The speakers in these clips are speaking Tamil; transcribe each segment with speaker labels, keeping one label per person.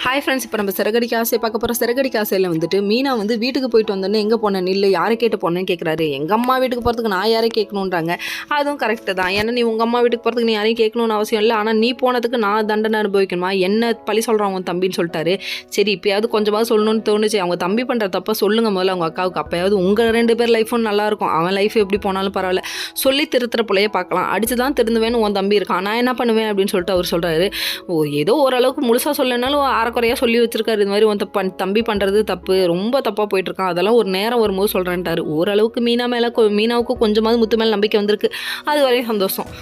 Speaker 1: ஹாய் ஃப்ரெண்ட்ஸ், இப்போ நம்ம சிறகடிக்க ஆசை பார்க்க போகிறோம். சிறகடிக்க ஆசையில் வந்துட்டு மீனா வந்து வீட்டுக்கு போயிட்டு வந்தோன்னே எங்கே போனேன் நில்லு, யாரை கேட்டு போனேன்னு கேட்குறாரு. எங்கள் அம்மா வீட்டுக்கு போகிறதுக்கு நான் யாரை கேட்கணுன்றாங்க. அதுவும் கரெக்டு தான். ஏன்னா நீ உங்கள் அம்மா வீட்டுக்கு போகிறதுக்கு நீ யாரையும் கேட்கணுன்னு அவசியம் இல்லை. ஆனால் நீ போனதுக்கு நான் தண்டனை அனுபவிக்கணுமா, என்ன பழி சொல்கிறான் உன் தம்பின்னு சொல்லிட்டாரு. சரி, இப்போயாவது கொஞ்சமாவது சொல்லணும்னு தோணுச்சு. அவங்க தம்பி பண்ணுற தப்ப சொல்லுங்க முதல்ல அவங்க அக்காவுக்கு. அப்போயாவது உங்கள் 2 பேர் லைஃபும் நல்லாயிருக்கும். அவன் லைஃப் எப்படி போனாலும் பரவாயில்ல, சொல்லி திருத்துற பிள்ளையே பார்க்கலாம். அடிச்சு தான் திருந்துவேன்னு உன் தம்பி இருக்கான், நான் என்ன பண்ணுவேன் அப்படின்னு சொல்லிட்டு அவர் சொல்கிறாரு. ஏதோ ஓரளவுக்கு முழுசாக சொல்லனாலும் அரைக்குறையாக சொல்லி வச்சிருக்காரு. இது மாதிரி உன் தம்பி பண்ணுறது தப்பு, ரொம்ப தப்பாக போயிட்டுருக்கான், அதெல்லாம் ஒரு நேரம் வரும்போது சொல்கிறேன்ட்டாரு. ஓரளவுக்கு மீனாவுக்கு கொஞ்சமாவது முத்து மேலே நம்பிக்கை வந்திருக்கு. அது வரையும் சந்தோஷம்.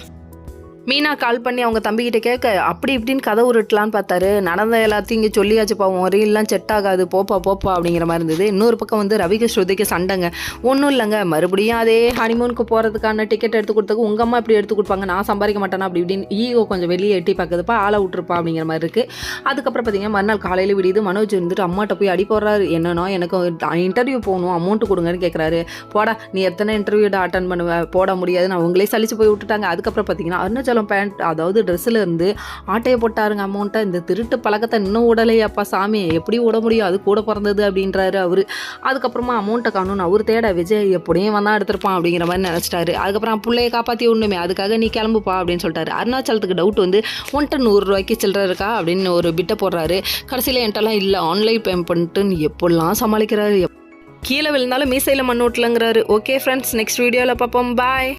Speaker 1: மீனா கால் பண்ணி அவங்க தம்பிக்கிட்ட கேட்க அப்படி இப்படின்னு கதை உருட்டலான்னு பார்த்தாரு. நடந்த எல்லாத்தையும் இங்கே சொல்லியாச்சு, பாவம் வரையெல்லாம் செட் ஆகாது, போப்பா அப்படிங்கிற மாதிரி இருந்தது. இன்னொரு பக்கம் வந்து ரவிக்கு ஸ்ருதிக்கு சண்டைங்க. ஒன்றும் இல்லைங்க, மறுபடியும் அதே ஹனிமூனுக்கு போகிறதுக்கான டிக்கெட் எடுத்து கொடுத்ததுக்கு உங்கள் அம்மா இப்படி எடுத்து கொடுப்பாங்க, நான் சம்பாதிக்க மாட்டேனா அப்படி இப்படின்னு ஈகோ கொஞ்சம் வெளியே எட்டி பார்க்குதுப்பா, ஆளை விட்டுருப்பா அப்படிங்கிற மாதிரி இருக்குது. அதுக்கப்புறம் பார்த்தீங்கன்னா மறுநாள் காலையில் விடியுது. மனோஜ் வந்துட்டு அம்மாட்ட போய் அடி போடுறாரு. என்னன்னா எனக்கு இன்டர்வியூ போகணும், அமௌண்ட்டு கொடுங்கன்னு கேட்குறாரு. போடா, நீ எத்தனை இன்டர்வியூ அட்டன் பண்ணுவேன், போட முடியாது, நான் உங்களே சலிச்சு போய் விட்டுட்டாங்க. அதுக்கப்புறம் பார்த்தீங்கன்னா அருணாச்சலம் பேண்ட், அதாவது ட்ரெஸ்ஸில் இருந்து ஆட்டையை போட்டாருங்க அமௌண்ட்டை. இந்த திருட்டு பழக்கத்தை இன்னும் உடலையாப்பா சாமி, எப்படி விட முடியும், அது கூட பிறந்தது அப்படின்றாரு அவர். அதுக்கப்புறமா அமௌண்ட்டை காணும்னு அவர் தேட விஜய் எப்படியும் வந்தால் எடுத்திருப்பான் அப்படிங்கிற மாதிரி நினச்சிட்டாரு. அதுக்கப்புறம் பிள்ளையை காப்பாற்றி ஒன்றுமே, அதுக்காக நீ கிளம்புப்பா அப்படின்னு சொல்லிட்டாரு. அருணாச்சலத்துக்கு டவுட் வந்து உன்ட்ட 100 ரூபாய்க்கு சில்லற இருக்கா அப்படின்னு ஒரு பிட்டை போடுறாரு. கடைசியில் என்கிட்டலாம் இல்லை, ஆன்லைன் பேமெண்ட்டுன்னு எப்படிலாம் சமாளிக்கிறாரு. கீழே விழுந்தாலும் மீசையில் மண்ணோட்டலங்கிறாரு. ஓகே ஃப்ரெண்ட்ஸ், நெக்ஸ்ட் வீடியோவில் பார்ப்போம். பாய்.